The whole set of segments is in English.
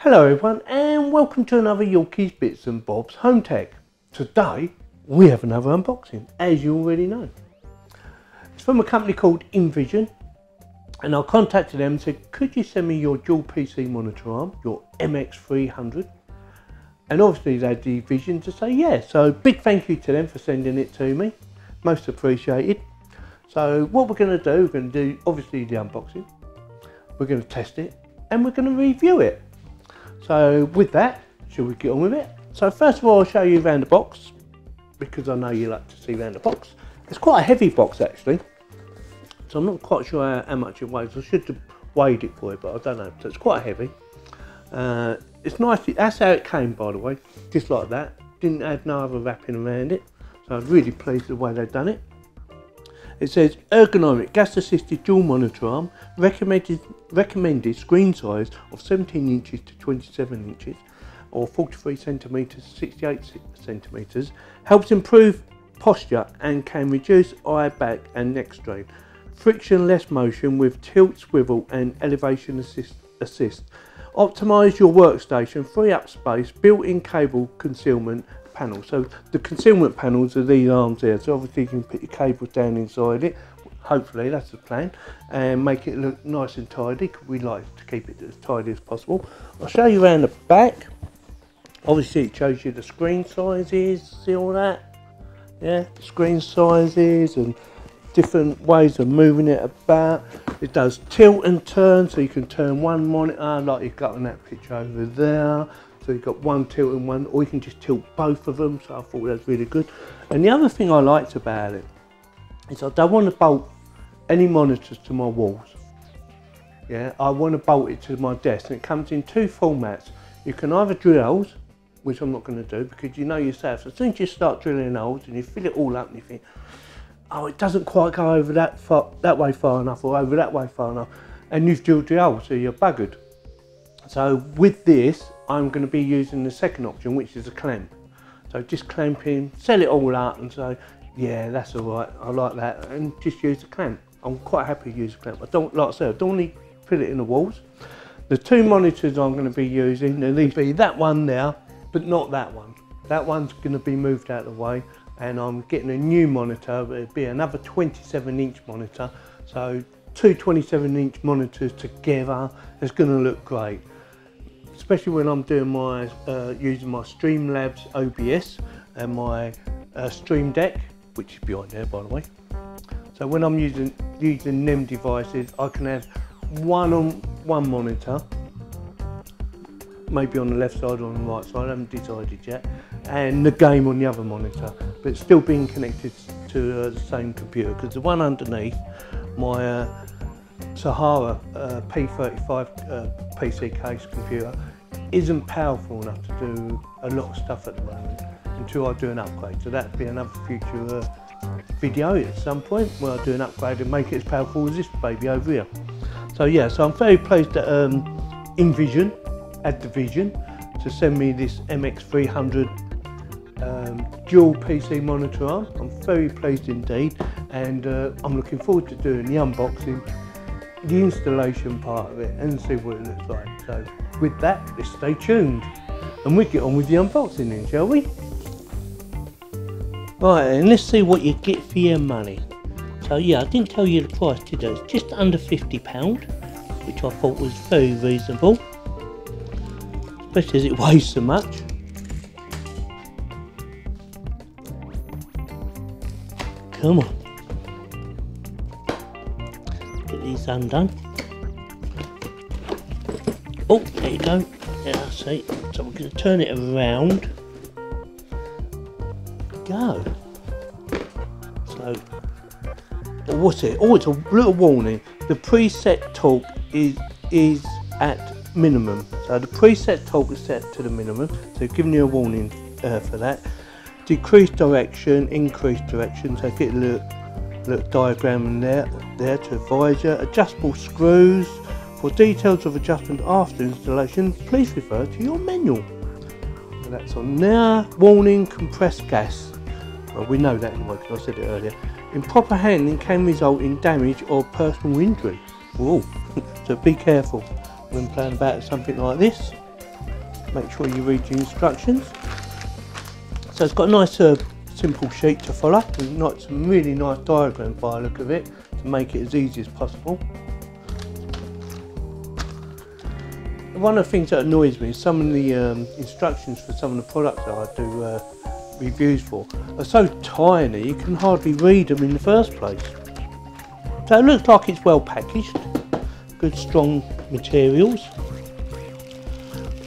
Hello everyone and welcome to another Yorkies Bits and Bobs home tag. Today we have another unboxing, as you already know. It's from a company called Invision, and I contacted them and said, could you send me your dual PC monitor arm, your MX300? And obviously they had the vision to say yes, so big thank you to them for sending it to me, most appreciated. So what we're going to do obviously the unboxing, we're going to test it and we're going to review it. So with that, shall we get on with it? So first of all, I'll show you around the box, because I know you like to see around the box. It's quite a heavy box actually, so I'm not quite sure how much it weighs. I should have weighed it for you, but I don't know. So it's quite heavy. It's nice, that's how it came by the way, just like that. Didn't have no other wrapping around it, so I'm really pleased with the way they've done it. It says Ergonomic gas assisted dual monitor arm, recommended screen size of 17 inches to 27 inches or 43 centimeters to 68 centimeters, helps improve posture and can reduce eye, back and neck strain. Frictionless motion with tilt, swivel and elevation assist. Optimize your workstation, free up space, built-in cable concealment panel. So the concealment panels are these arms here, so obviously you can put your cables down inside it, hopefully that's the plan, and make it look nice and tidy, because we like to keep it as tidy as possible. I'll show you around the back. Obviously it shows you the screen sizes, see all that? Yeah, screen sizes and different ways of moving it about. It does tilt and turn, so you can turn one monitor like you've got on that picture over there. So you've got one tilt and one, or you can just tilt both of them, so I thought that's really good. And the other thing I liked about it is I don't want to bolt any monitors to my walls. Yeah, I want to bolt it to my desk, and it comes in two formats. You can either drill holes, which I'm not going to do, because you know yourself, as soon as you start drilling holes and you fill it all up and you think, oh, it doesn't quite go over that way far enough, or over that way far enough, and you've drilled the hole, so you're buggered. So with this, I'm going to be using the second option, which is a clamp. So just clamp in, sell it all out and say, yeah, that's all right, I like that, and just use a clamp. I'm quite happy to use a clamp. I don't, like I said, I don't need to put it in the walls. The two monitors I'm going to be using, they'll be that one there, but not that one. That one's going to be moved out of the way, and I'm getting a new monitor. It'll be another 27-inch monitor. So two 27-inch monitors together, it's going to look great. Especially when I'm doing my using my Streamlabs OBS and my Stream Deck, which is behind there by the way. So when I'm using them devices, I can have one on one monitor, maybe on the left side or on the right side, I haven't decided yet, and the game on the other monitor, but it's still being connected to the same computer, because the one underneath, my Sahara P35 PC case computer, isn't powerful enough to do a lot of stuff at the moment until I do an upgrade. So that'd be another future video at some point where I do an upgrade and make it as powerful as this baby over here. So yeah, so I'm very pleased that Invision had the vision to send me this MX300 dual PC monitor arm. I'm very pleased indeed, and I'm looking forward to doing the unboxing, the installation part of it, and see what it looks like. So with that, let's stay tuned and we'll get on with the unboxing then, shall we? Right, and let's see what you get for your money. So yeah, I didn't tell you the price today. It's just under £50, which I thought was very reasonable, especially as it weighs so much. Come on, get these undone. Oh, there you go. Yeah, I see. So we're going to turn it around. Go. So, what's it? Oh, it's a little warning. The preset torque is at minimum. So the preset torque is set to the minimum. So giving you a warning for that. Decrease direction, increase direction. So get a little diagram in there to advise you. Adjustable screws. For details of adjustment after installation, please refer to your manual. So that's on there. Warning, compressed gas. Well, we know that anyway because I said it earlier. Improper handling can result in damage or personal injury. Whoa. So be careful when playing about something like this. make sure you read the instructions. So it's got a nice simple sheet to follow, with some really nice diagrams by the look of it, to make it as easy as possible. One of the things that annoys me is some of the instructions for some of the products that I do reviews for are so tiny you can hardly read them in the first place. So it looks like it's well packaged, good strong materials.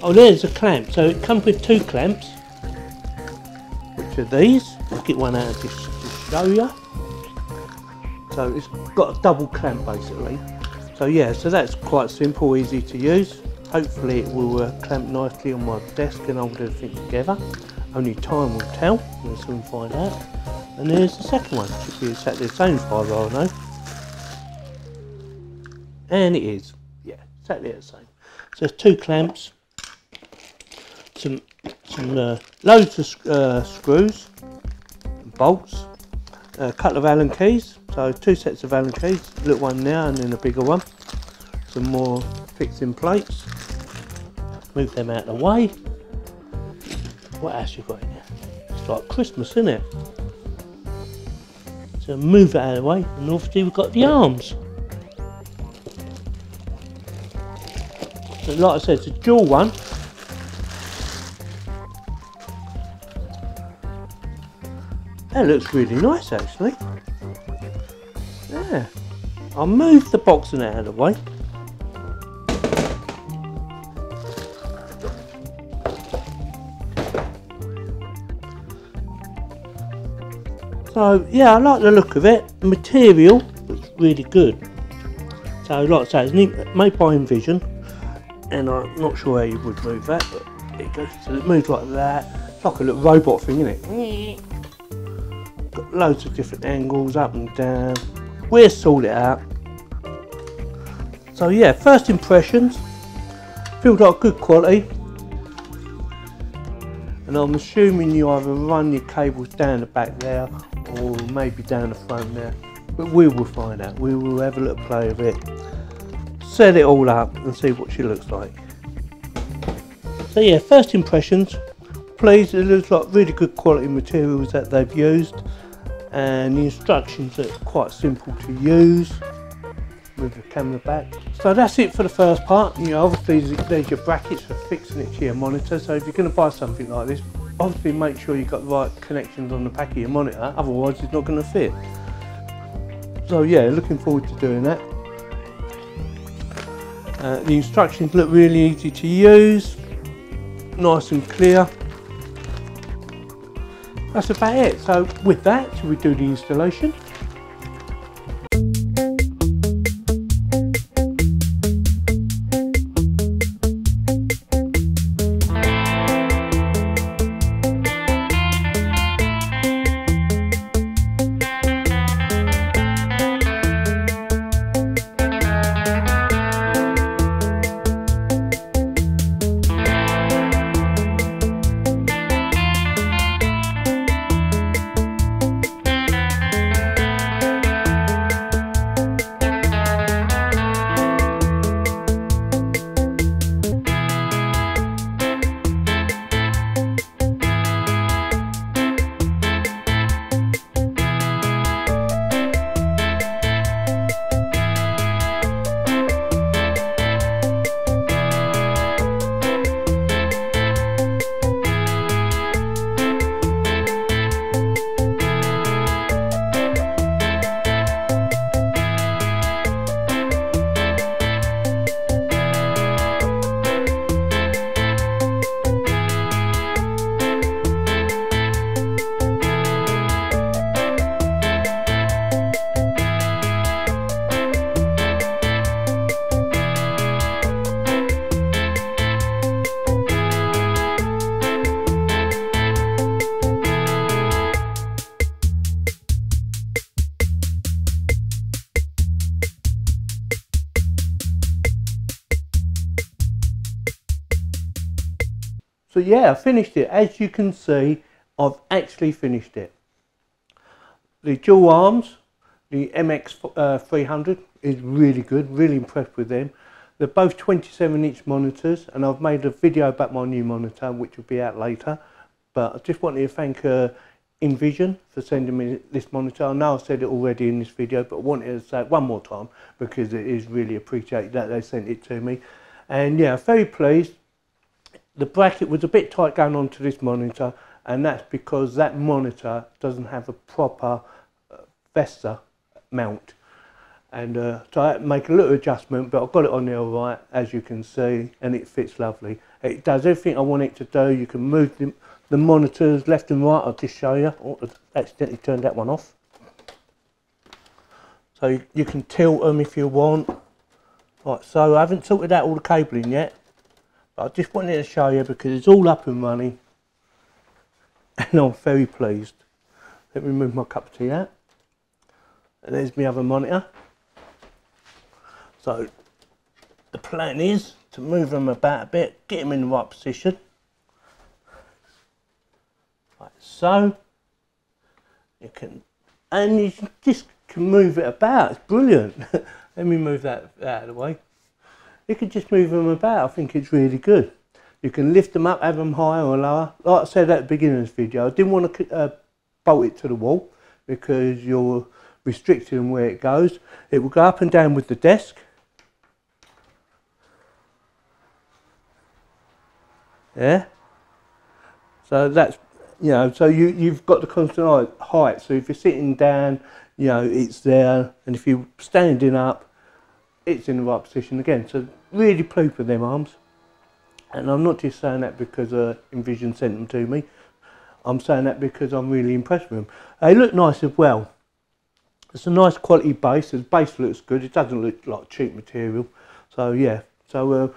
Oh, there's a clamp. So it comes with 2 clamps, which are these. I'll get one out just to show you. So it's got a double clamp basically. So yeah, so that's quite simple, easy to use. Hopefully it will clamp nicely on my desk and hold everything together. Only time will tell, we'll soon find out. And there's the second one, should be exactly the same as far as I know. And it is, yeah, exactly the same. So there's 2 clamps, some loads of screws, and bolts, a couple of Allen keys, so 2 sets of Allen keys, a little one now and then a bigger one. Some more fixing plates, move them out of the way. What else you got in here? It's like Christmas, isn't it? So move it out of the way, and obviously we've got the arms. So like I said, it's a dual one. That looks really nice actually. Yeah. I'll move the boxing out of the way. So yeah, I like the look of it. The material looks really good. So like I say, it's made by Invision, and I'm not sure how you would move that, but there you go. So it moves like that. It's like a little robot thing, isn't it? Got loads of different angles, up and down. We'll sort it out. So yeah, first impressions. Feels like good quality. And I'm assuming you either run your cables down the back there, or maybe down the front there, but we will find out. We will have a little play with it, set it all up and see what she looks like. So yeah, first impressions, pleased. It looks like really good quality materials that they've used, and the instructions are quite simple to use. Move the camera back. So that's it for the first part. You know, obviously there's your brackets for fixing it to your monitor, so if you're going to buy something like this, obviously make sure you've got the right connections on the back of your monitor, otherwise it's not going to fit. So yeah, looking forward to doing that. The instructions look really easy to use, nice and clear. That's about it. So with that, shall we do the installation? So yeah, I finished it. As you can see, I've actually finished it. The dual arms, the MX 300 is really good, really impressed with them. They're both 27-inch monitors, and I've made a video about my new monitor, which will be out later. But I just wanted to thank Invision for sending me this monitor. I know I've said it already in this video, but I wanted to say it one more time because it is really appreciated that they sent it to me. And yeah, very pleased. The bracket was a bit tight going on to this monitor, and that's because that monitor doesn't have a proper VESA mount. And so I had to make a little adjustment, but I've got it on there all right, as you can see, and it fits lovely. It does everything I want it to do. You can move the monitors left and right. I'll just show you. Oh, I accidentally turned that one off. So you can tilt them if you want. Like so. I haven't sorted out all the cabling yet, but I just wanted to show you because it's all up and running. And I'm very pleased. Let me move my cup of tea out. And there's my other monitor. So the plan is to move them about a bit, get them in the right position. Like so. You can, and you just can move it about. It's brilliant. Let me move that out of the way. You can just move them about. I think it's really good. You can lift them up, have them higher or lower. Like I said at the beginning of this video, I didn't want to bolt it to the wall because you're restricting where it goes. It will go up and down with the desk. Yeah. So that's, you know, so you've got the constant height. So if you're sitting down, you know, it's there, and if you're standing up, it's in the right position again. So really pleased with them arms. And I'm not just saying that because Invision sent them to me. I'm saying that because I'm really impressed with them. They look nice as well. It's a nice quality base. The base looks good. It doesn't look like cheap material. So yeah. So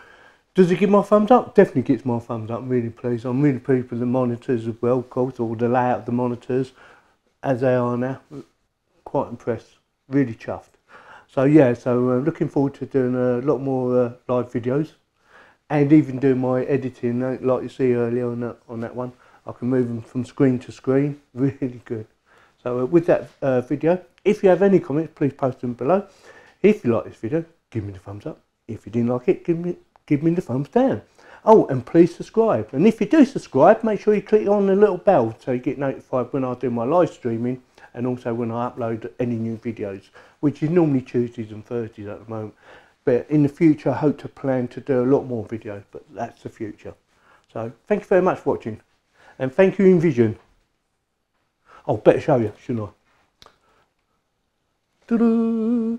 does it give my thumbs up? Definitely gets my thumbs up. I'm really pleased. I'm really pleased with the monitors as well, of course, or the layout of the monitors as they are now. Quite impressed. Really chuffed. So yeah. So looking forward to doing a lot more live videos. And even doing my editing, like you see earlier on that one, I can move them from screen to screen. Really good. So with that video, if you have any comments, please post them below. If you like this video, give me the thumbs up. If you didn't like it, give me the thumbs down. Oh, and please subscribe. And if you do subscribe, make sure you click on the little bell so you get notified when I do my live streaming and also when I upload any new videos, which is normally Tuesdays and Thursdays at the moment. But in the future, I hope to plan to do a lot more videos, but that's the future. So thank you very much for watching. And thank you, Invision. I'll better show you, shouldn't I? Ta-da!